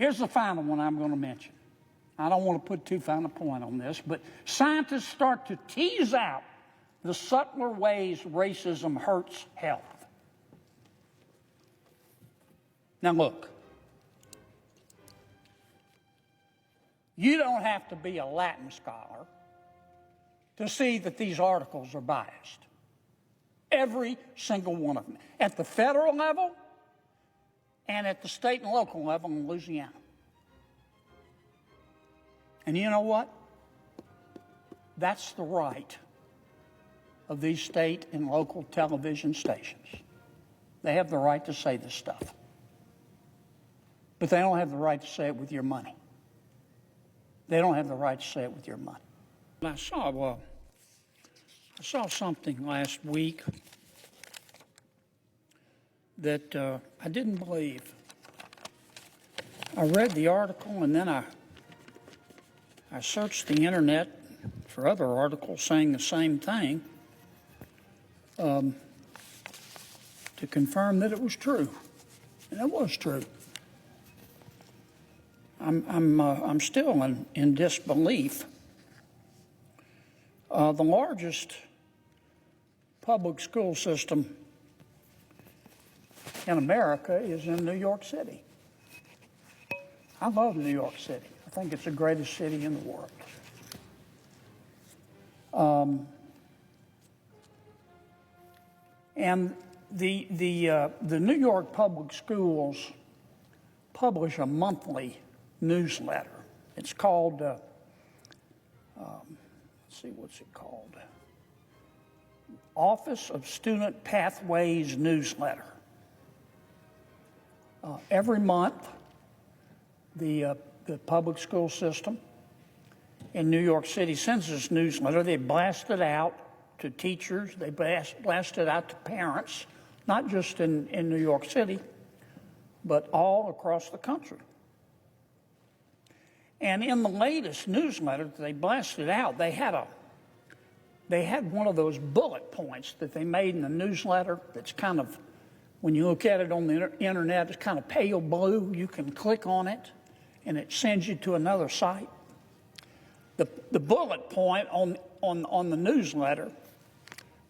Here's the final one I'm going to mention. I don't want to put too fine a point on this, but scientists start to tease out the subtler ways racism hurts health. Now look, you don't have to be a Latin scholar to see that these articles are biased. Every single one of them. At the federal level and at the state and local level in Louisiana. And you know what? That's the right of these state and local television stations. They have the right to say this stuff. But they don't have the right to say it with your money. They don't have the right to say it with your money. I saw something last week that I didn't believe. I read the article and then I searched the internet for other articles saying the same thing to confirm that it was true, and it was true. I'm still in disbelief. The largest public school system in America is in New York City. I love New York City. I think it's the greatest city in the world. And the New York public schools publish a monthly newsletter. It's called, let's see, what's it called? Office of Student Pathways Newsletter. Every month, the public school system in New York City sends this newsletter. They blast it out to teachers. They blast it out to parents, not just in New York City, but all across the country. And in the latest newsletter that they blasted out, they had one of those bullet points that they made in the newsletter that's kind of, when you look at it on the internet, it's kind of pale blue. You can click on it, and it sends you to another site. The bullet point on the newsletter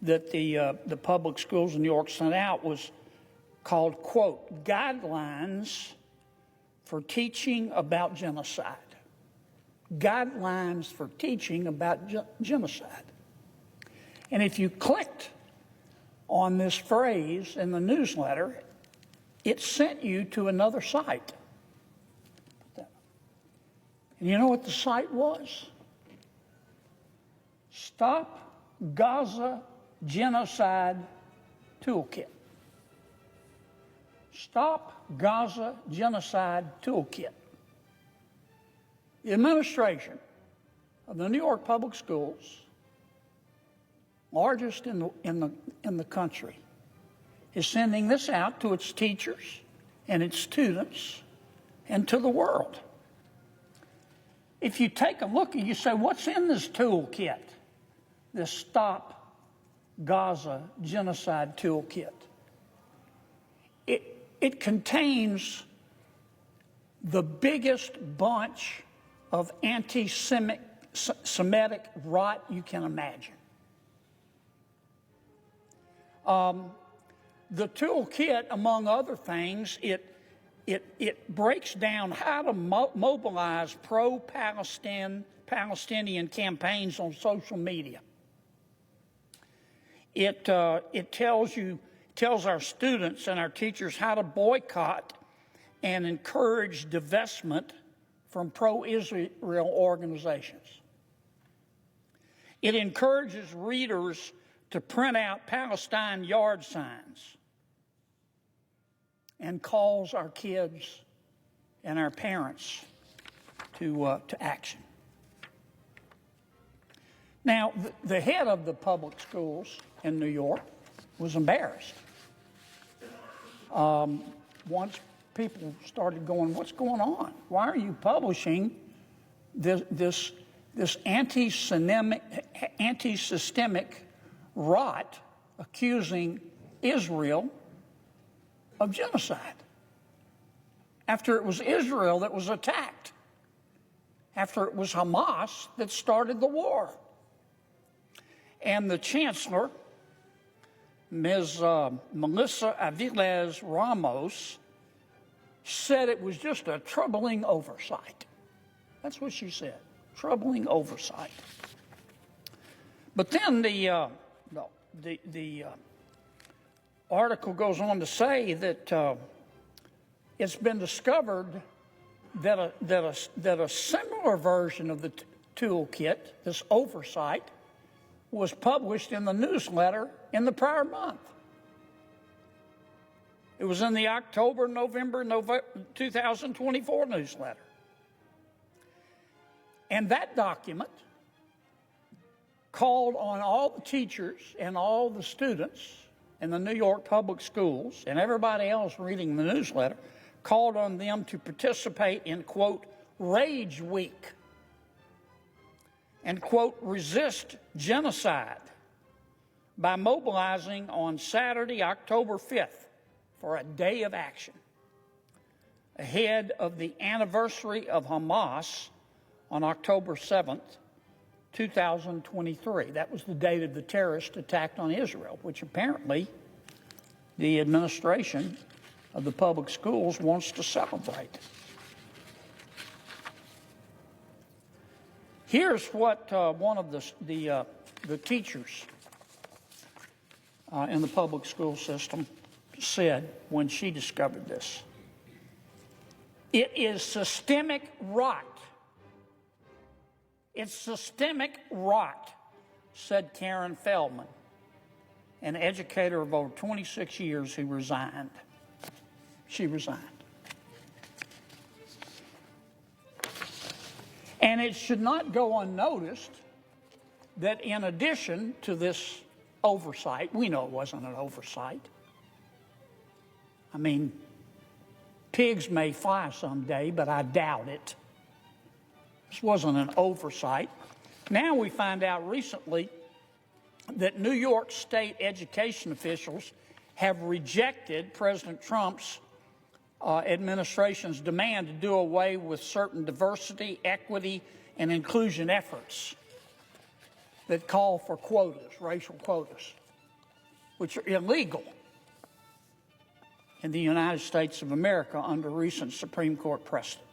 that the public schools in New York sent out was called, quote, Guidelines for Teaching About Genocide. Guidelines for Teaching About Genocide. And if you clicked on this phrase in the newsletter, it sent you to another site. And you know what the site was? Stop Gaza Genocide Toolkit. Stop Gaza Genocide Toolkit. The administration of the New York public schools, largest in the country, is sending this out to its teachers and its students and to the world. If you take a look and you say, what's in this toolkit, this Stop Gaza Genocide Toolkit? It contains the biggest bunch of anti-Semitic rot you can imagine. The toolkit, among other things, it breaks down how to mobilize pro-Palestinian campaigns on social media. It tells our students and our teachers how to boycott and encourage divestment from pro-Israel organizations. It encourages readers to print out Palestine yard signs and calls our kids and our parents to action. Now, the head of the public schools in New York was embarrassed. Once people started going, what's going on? Why are you publishing this anti-systemic rot accusing Israel of genocide? after it was Israel that was attacked, after it was Hamas that started the war. And the chancellor, Ms. Melissa Aviles Ramos, said it was just a troubling oversight. That's what she said, troubling oversight. But then the article goes on to say that it's been discovered that a similar version of the toolkit, this oversight, was published in the newsletter in the prior month. It was in the November 2024 newsletter. And that document called on all the teachers and all the students in the New York public schools and everybody else reading the newsletter, called on them to participate in, quote, Rage Week and, quote, resist genocide by mobilizing on Saturday, October 5th for a day of action ahead of the anniversary of Hamas on October 7th, 2023. That was the date of the terrorist attack on Israel, which apparently the administration of the public schools wants to celebrate. Here's what one of the teachers in the public school system said when she discovered this. It is systemic rot. It's systemic rot, said Karen Feldman, an educator of over 26 years who resigned. She resigned. And it should not go unnoticed that in addition to this oversight, we know it wasn't an oversight. I mean, pigs may fly someday, but I doubt it. This wasn't an oversight. Now we find out recently that New York State education officials have rejected President Trump's administration's demand to do away with certain diversity, equity, and inclusion efforts that call for quotas, racial quotas, which are illegal in the United States of America under recent Supreme Court precedent.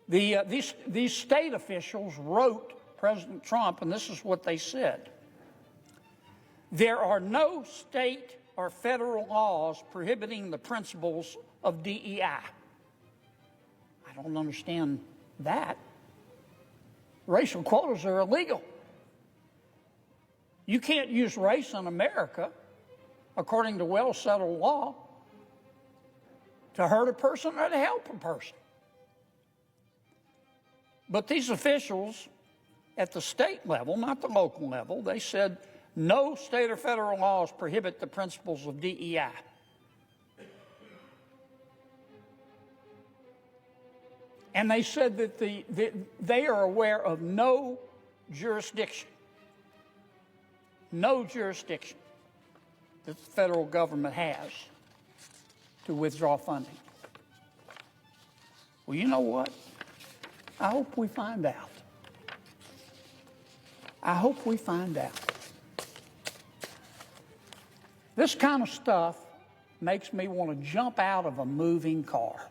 These state officials wrote President Trump, and this is what they said. There are no state or federal laws prohibiting the principles of DEI. I don't understand that. Racial quotas are illegal. You can't use race in America, according to well-settled law, to hurt a person or to help a person. But these officials at the state level, not the local level, they said no state or federal laws prohibit the principles of DEI. And they said that they are aware of no jurisdiction that the federal government has to withdraw funding. Well, you know what? I hope we find out. I hope we find out. This kind of stuff makes me want to jump out of a moving car.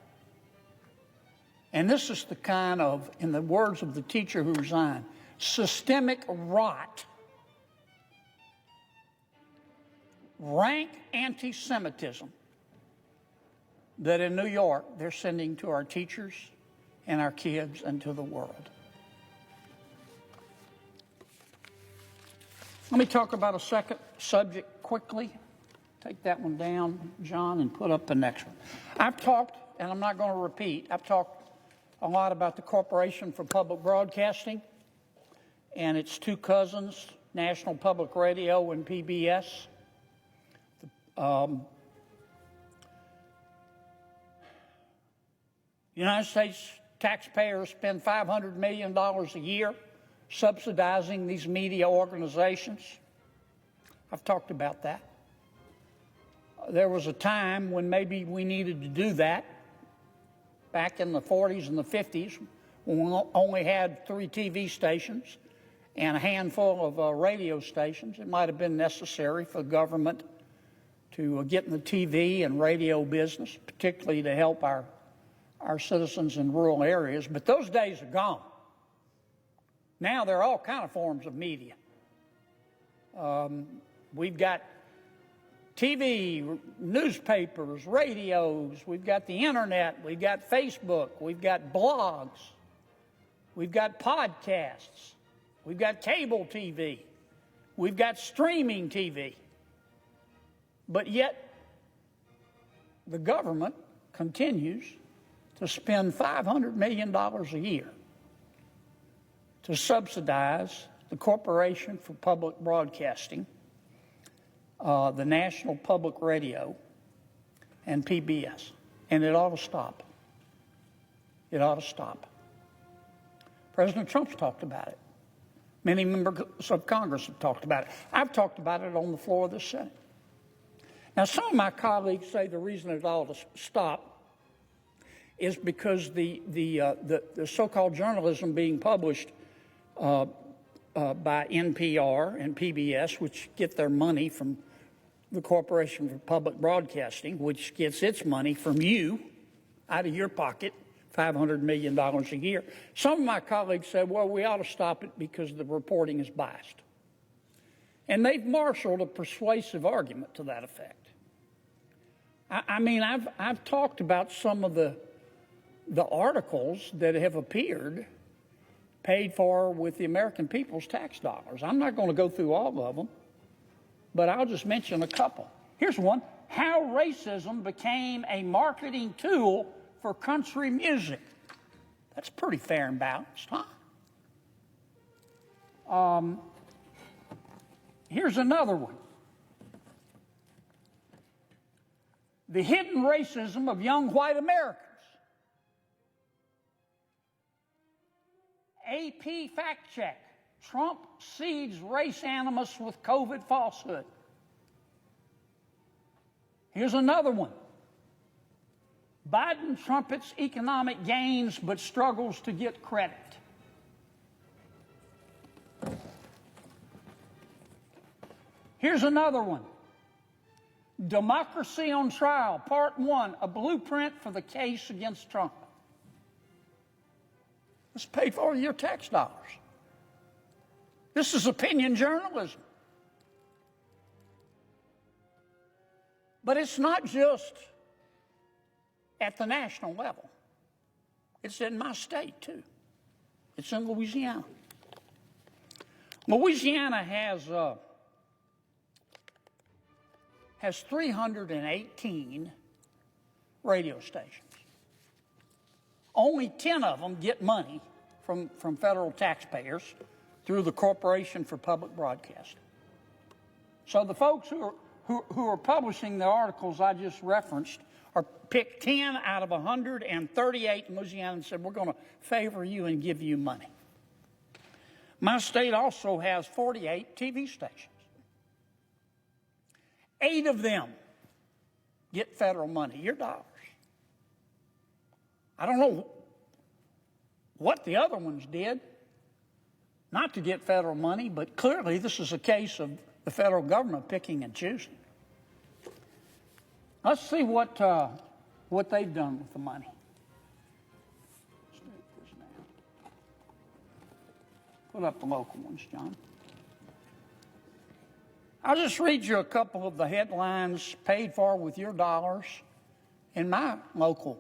And this is the kind of, in the words of the teacher who resigned, systemic rot, rank anti-Semitism that in New York they're sending to our teachers and our kids and to the world. Let me talk about a second subject quickly. Take that one down, John, and put up the next one. I've talked, and I'm not going to repeat, I've talked a lot about the Corporation for Public Broadcasting and its two cousins, National Public Radio and PBS. The United States taxpayers spend $500 million a year subsidizing these media organizations. I've talked about that. There was a time when maybe we needed to do that, back in the 40s and the 50s, when we only had 3 TV stations and a handful of radio stations. It might have been necessary for the government to get in the TV and radio business, particularly to help our citizens in rural areas. But those days are gone. Now there are all kinds of forms of media. We've got TV, newspapers, radios, we've got the internet, we've got Facebook, we've got blogs, we've got podcasts, we've got cable TV, we've got streaming TV. But yet, the government continues to spend $500 million a year to subsidize the Corporation for Public Broadcasting, the National Public Radio, and PBS. And it ought to stop. It ought to stop. President Trump's talked about it. Many members of Congress have talked about it. I've talked about it on the floor of the Senate. Now, some of my colleagues say the reason it ought to stop is because the so-called journalism being published by NPR and PBS, which get their money from the Corporation for Public Broadcasting, which gets its money from you, out of your pocket, $500 million a year. Some of my colleagues said, well, we ought to stop it because the reporting is biased. And they've marshaled a persuasive argument to that effect. I mean, I've talked about some of the articles that have appeared paid for with the American people's tax dollars. I'm not going to go through all of them, but I'll just mention a couple. Here's one: How Racism Became a Marketing Tool for Country Music. That's pretty fair and balanced, huh? Here's another one: The Hidden Racism of Young White Americans. AP fact check: Trump seeds race animus with COVID falsehood. Here's another one: Biden trumpets economic gains but struggles to get credit. Here's another one: Democracy on Trial, Part 1, a blueprint for the case against Trump. It's paid for with your tax dollars. This is opinion journalism. But it's not just at the national level. It's in my state, too. It's in Louisiana. Louisiana has 318 radio stations. Only 10 of them get money from federal taxpayers through the Corporation for Public Broadcasting. So the folks who are publishing the articles I just referenced are picked 10 out of 138 in Louisiana and said, we're going to favor you and give you money. My state also has 48 TV stations. 8 of them get federal money, your dollars. I don't know what the other ones did, not to get federal money, but clearly this is a case of the federal government picking and choosing. Let's see what they've done with the money. Let's do this now. Put up the local ones, John. I'll just read you a couple of the headlines paid for with your dollars in my local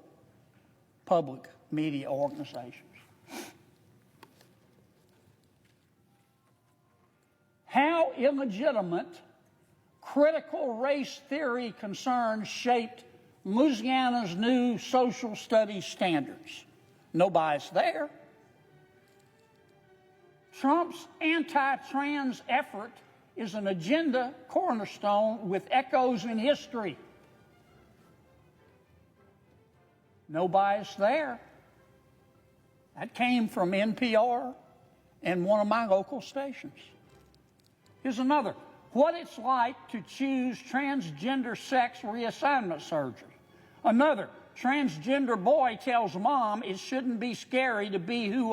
public media organizations. How illegitimate critical race theory concerns shaped Louisiana's new social studies standards. No bias there. Trump's anti-trans effort is an agenda cornerstone with echoes in history. No bias there. That came from NPR and one of my local stations. Here's another: what it's like to choose transgender sex reassignment surgery. Another, transgender boy tells mom it shouldn't be scary to be who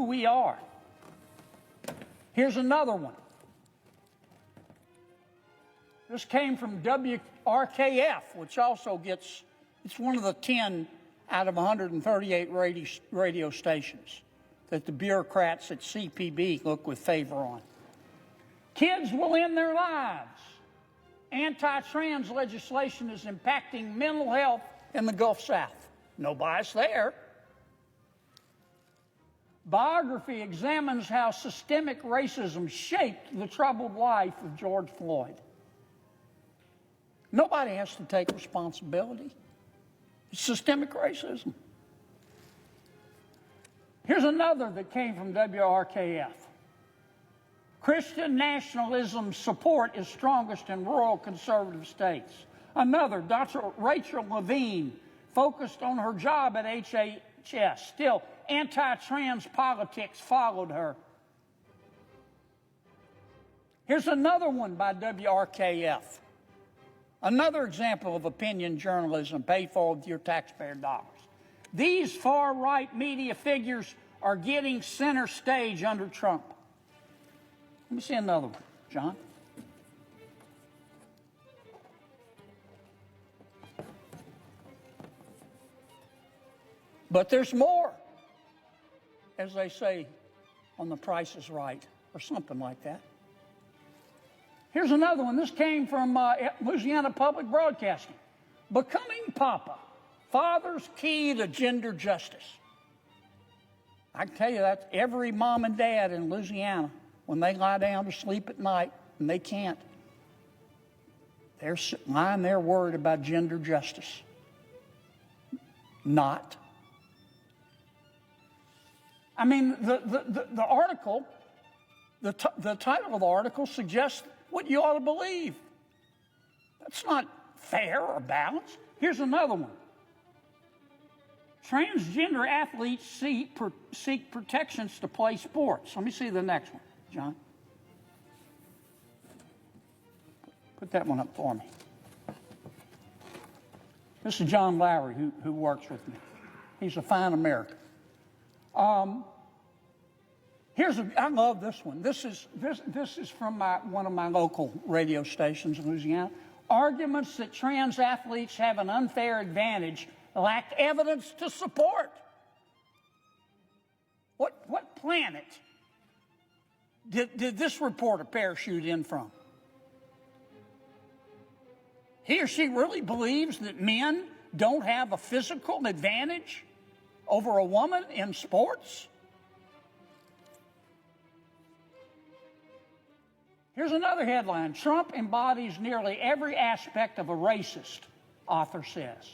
we are. Here's another one. This came from WRKF, which also gets, it's one of the 10 out of 138 radio stations that the bureaucrats at CPB look with favor on. Kids will end their lives. Anti-trans legislation is impacting mental health in the Gulf South. No bias there. Biography examines how systemic racism shaped the troubled life of George Floyd. Nobody has to take responsibility. It's systemic racism. Here's another that came from WRKF. Christian nationalism support is strongest in rural conservative states. Another, Dr. Rachel Levine, focused on her job at HHS. Still, anti-trans politics followed her. Here's another one by WRKF. Another example of opinion journalism paid for with your taxpayer dollars. These far-right media figures are getting center stage under Trump. Let me see another one, John. But there's more, as they say on The Price is Right, or something like that. Here's another one. This came from Louisiana Public Broadcasting. Becoming Papa, father's key to gender justice. I can tell you that every mom and dad in Louisiana, when they lie down to sleep at night, and they can't, they're lying there worried about gender justice. Not. I mean, the article, the title of the article suggests what you ought to believe. That's not fair or balanced. Here's another one. Transgender athletes seek protections to play sports. Let me see the next one, John. Put that one up for me. This is John Lowry, who works with me. He's a fine American. I love this one. This is from one of my local radio stations in Louisiana. Arguments that trans athletes have an unfair advantage lack evidence to support. What planet did this reporter parachute in from? He or she really believes that men don't have a physical advantage over a woman in sports? Here's another headline. Trump embodies nearly every aspect of a racist, author says.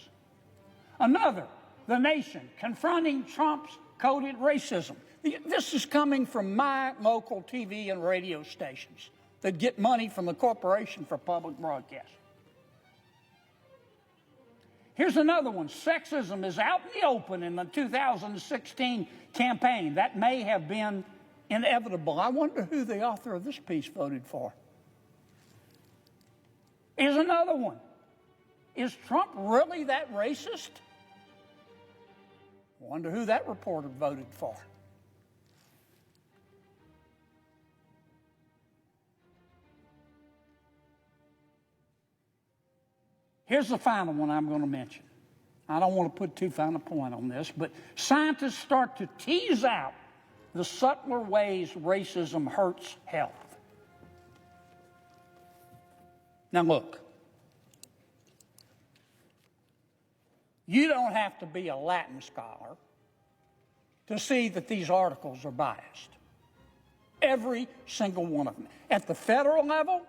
Another, The Nation, confronting Trump's coded racism. This is coming from my local TV and radio stations that get money from the Corporation for Public Broadcasting. Here's another one. Sexism is out in the open in the 2016 campaign. That may have been inevitable. I wonder who the author of this piece voted for. Here's another one. Is Trump really that racist? I wonder who that reporter voted for. Here's the final one I'm going to mention. I don't want to put too fine a point on this, but scientists start to tease out the subtler ways racism hurts health. Now look, you don't have to be a Latin scholar to see that these articles are biased. Every single one of them. At the federal level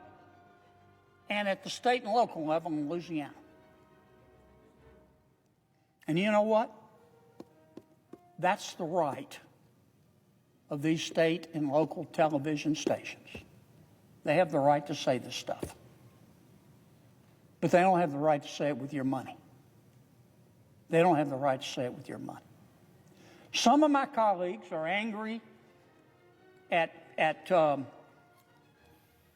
and at the state and local level in Louisiana. And you know what? That's the right of these state and local television stations. They have the right to say this stuff. But they don't have the right to say it with your money. They don't have the right to say it with your money. Some of my colleagues are angry at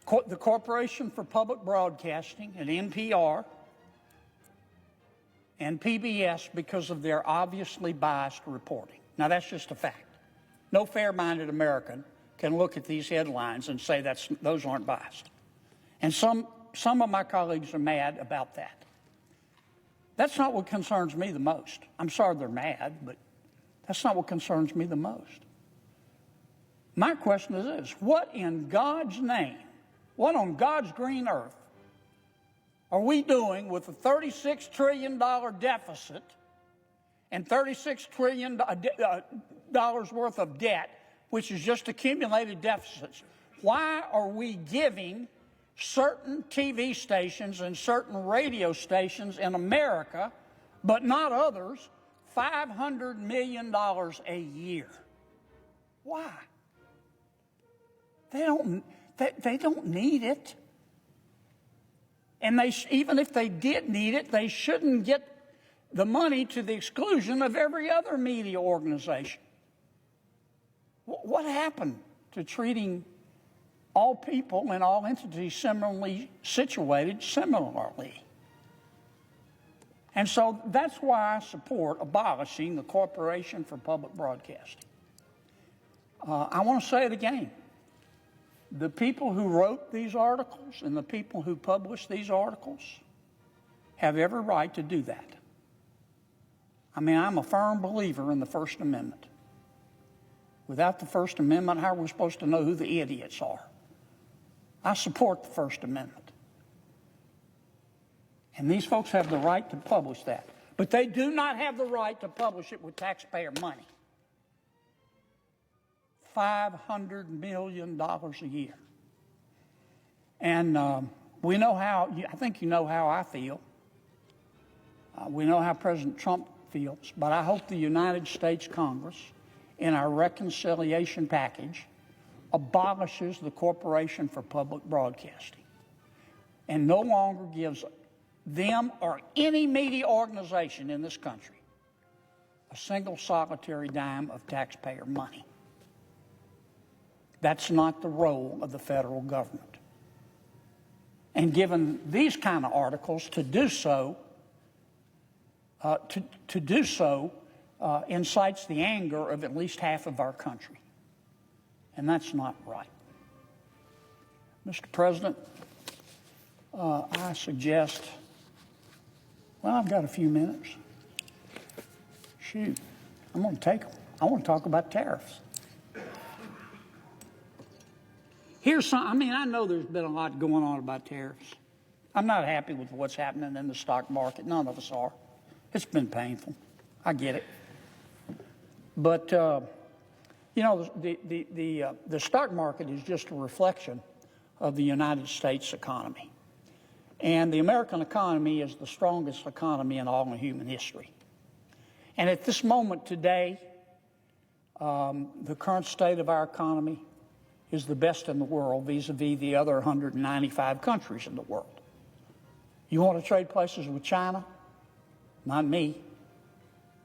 the Corporation for Public Broadcasting and NPR and PBS because of their obviously biased reporting. Now, that's just a fact. No fair-minded American can look at these headlines and say those aren't biased. And some of my colleagues are mad about that. That's not what concerns me the most. I'm sorry they're mad, but that's not what concerns me the most. My question is this: what in God's name, what on God's green earth are we doing with a $36 trillion deficit and $36 trillion worth of debt, which is just accumulated deficits? Why are we giving certain TV stations and certain radio stations in America, but not others, $500 million a year? Why? They don't need it. And even if they did need it, they shouldn't get the money to the exclusion of every other media organization. What happened to treating all people and all entities similarly situated similarly? And so that's why I support abolishing the Corporation for Public Broadcasting. I want to say it again. The people who wrote these articles and the people who published these articles have every right to do that. I mean, I'm a firm believer in the First Amendment. Without the First Amendment, how are we supposed to know who the idiots are? I support the First Amendment. And these folks have the right to publish that. But they do not have the right to publish it with taxpayer money. $500 million a year. And we know how, I think you know how I feel. We know how President Trump feels, but I hope the United States Congress, in our reconciliation package, abolishes the Corporation for Public Broadcasting and no longer gives them or any media organization in this country a single solitary dime of taxpayer money. That's not the role of the federal government. And given these kind of articles, to do so incites the anger of at least half of our country. And that's not right. Mr. President, I suggest, well, I've got a few minutes. Shoot, I'm going to take them. I want to talk about tariffs. I know there's been a lot going on about tariffs. I'm not happy with what's happening in the stock market. None of us are. It's been painful. I get it. But, the stock market is just a reflection of the United States economy. And the American economy is the strongest economy in all of human history. And at this moment today, the current state of our economy is the best in the world vis-a-vis the other 195 countries in the world. You want to trade places with China? Not me.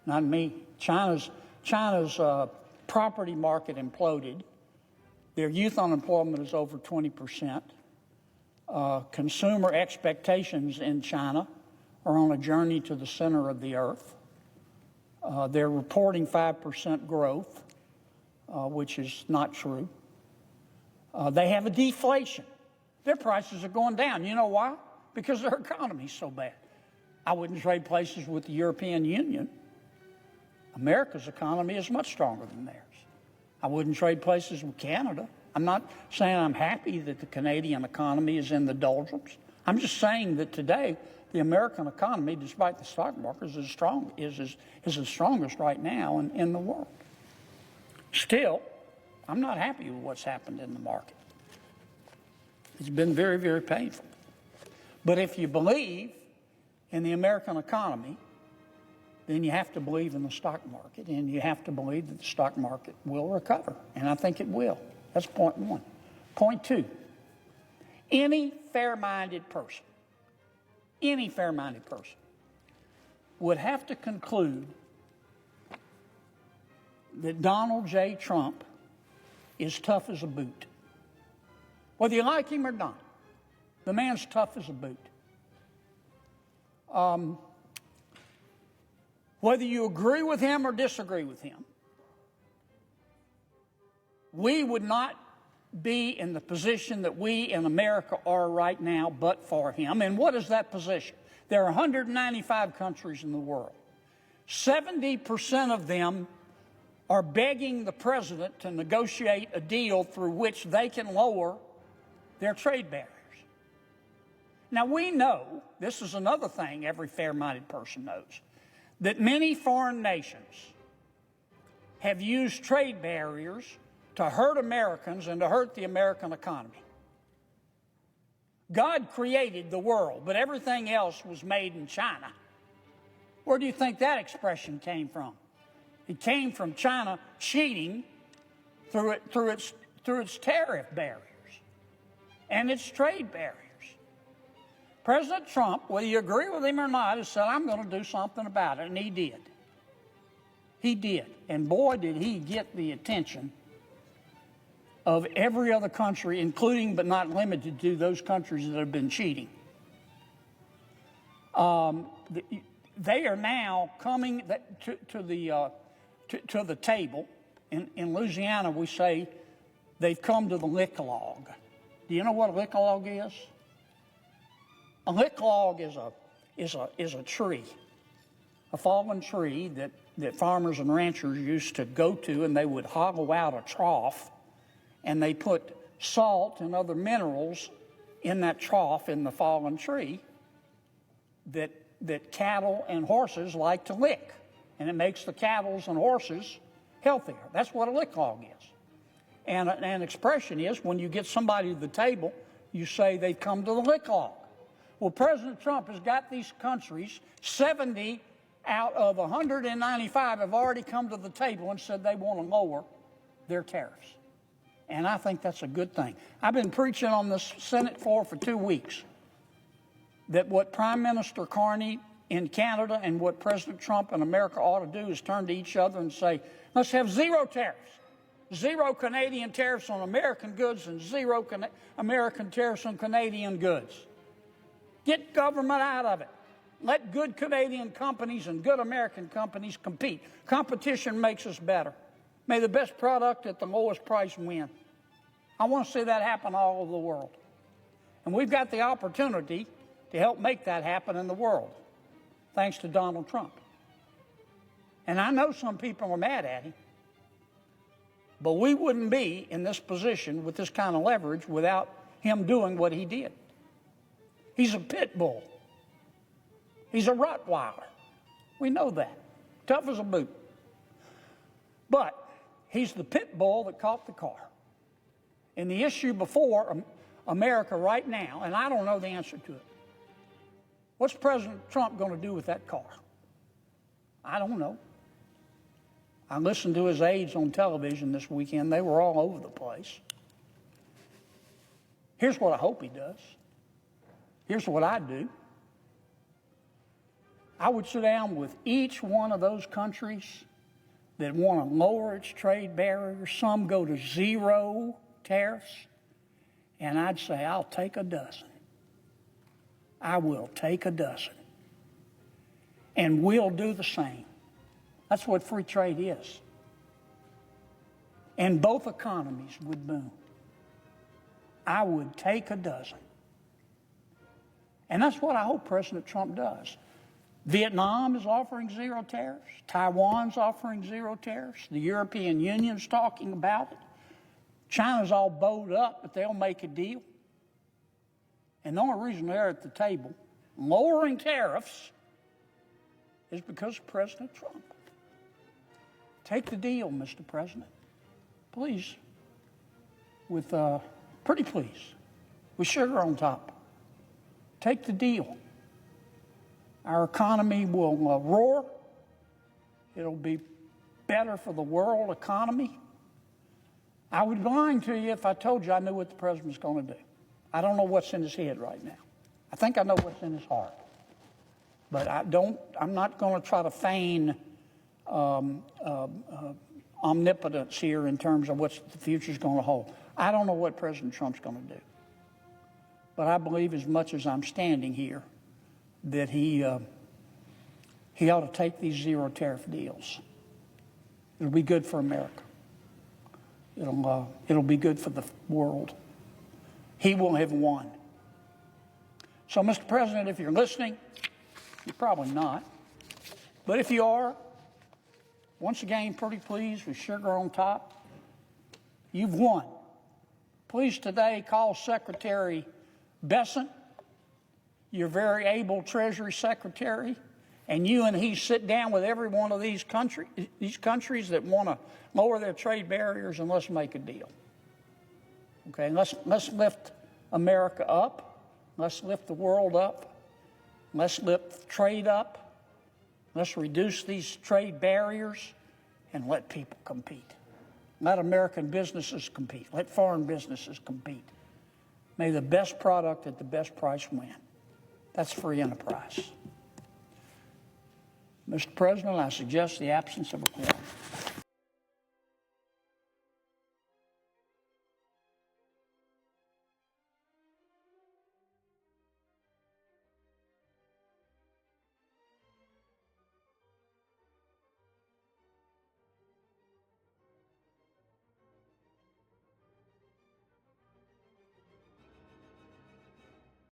Not me. China's property market imploded. Their youth unemployment is over 20%. Consumer expectations in China are on a journey to the center of the earth. They're reporting 5% growth, which is not true. They have a deflation. Their prices are going down. You know why? Because their economy's so bad. I wouldn't trade places with the European Union. America's economy is much stronger than theirs. I wouldn't trade places with Canada. I'm not saying I'm happy that the Canadian economy is in the doldrums. I'm just saying that today the American economy, despite the stock market, is the strongest right now in the world. Still, I'm not happy with what's happened in the market. It's been very, very painful. But if you believe in the American economy, then you have to believe in the stock market, and you have to believe that the stock market will recover, and I think it will. That's point one. Point two, any fair-minded person would have to conclude that Donald J. Trump is tough as a boot. whether you like him or not. The man's tough as a boot. Whether you agree with him or disagree with him, we would not be in the position that we in America are right now but for him. And what is that position? There are 195 countries in the world. 70% of them are begging the president to negotiate a deal through which they can lower their trade barriers. Now, we know, this is another thing every fair-minded person knows, that many foreign nations have used trade barriers to hurt Americans and to hurt the American economy. God created the world, but everything else was made in China. Where do you think that expression came from? It came from China cheating through its tariff barriers and its trade barriers. President Trump, whether you agree with him or not, has said, I'm going to do something about it, and he did. He did. And boy, did he get the attention of every other country, including but not limited to those countries that have been cheating. They are now coming to the table. In Louisiana, we say they've come to the lick log. Do you know what a lick log is? A lick log is a tree, a fallen tree that farmers and ranchers used to go to, and they would hollow out a trough, and they put salt and other minerals in that trough in the fallen tree that cattle and horses like to lick, and it makes the cattle and horses healthier. That's what a lick log is. And an expression is when you get somebody to the table, you say they've come to the lick log. Well, President Trump has got these countries, 70 out of 195 have already come to the table and said they want to lower their tariffs. And I think that's a good thing. I've been preaching on this Senate floor for 2 weeks that what Prime Minister Carney in Canada and what President Trump in America ought to do is turn to each other and say, let's have zero tariffs. Zero Canadian tariffs on American goods and zero American tariffs on Canadian goods. Get government out of it. Let good Canadian companies and good American companies compete. Competition makes us better. May the best product at the lowest price win. I want to see that happen all over the world. And we've got the opportunity to help make that happen in the world, thanks to Donald Trump. And I know some people are mad at him, but we wouldn't be in this position with this kind of leverage without him doing what he did. He's a pit bull. He's a Rottweiler. We know that. Tough as a boot. But he's the pit bull that caught the car. And the issue before America right now, and I don't know the answer to it, what's President Trump going to do with that car? I don't know. I listened to his aides on television this weekend. They were all over the place. Here's what I hope he does. Here's what I'd do. I would sit down with each one of those countries that want to lower its trade barriers. Some go to zero tariffs. And I'd say, I'll take a dozen. I will take a dozen. And we'll do the same. That's what free trade is. And both economies would boom. I would take a dozen. And that's what I hope President Trump does. Vietnam is offering zero tariffs. Taiwan's offering zero tariffs. The European Union's talking about it. China's all bowed up, but they'll make a deal. And the only reason they're at the table lowering tariffs is because of President Trump. Take the deal, Mr. President. Please. With, pretty please. With sugar on top. Take the deal. Our economy will roar. It'll be better for the world economy. I would be lying to you if I told you I knew what the president's going to do. I don't know what's in his head right now. I think I know what's in his heart. But I'm not going to try to feign omnipotence here in terms of what the future's going to hold. I don't know what President Trump's going to do. But I believe, as much as I'm standing here, that he ought to take these zero tariff deals. It'll be good for America. It'll be good for the world. He will have won. So, Mr. President, if you're listening, you're probably not. But if you are, once again, pretty pleased with sugar on top, you've won. Please today call Secretary Besant, your very able Treasury Secretary, and you and he sit down with every one of these countries that want to lower their trade barriers, and let's make a deal. Okay, let's lift America up. Let's lift the world up. Let's lift trade up. Let's reduce these trade barriers and let people compete. Let American businesses compete. Let foreign businesses compete. May the best product at the best price win. That's free enterprise. Mr. President, I suggest the absence of a quorum.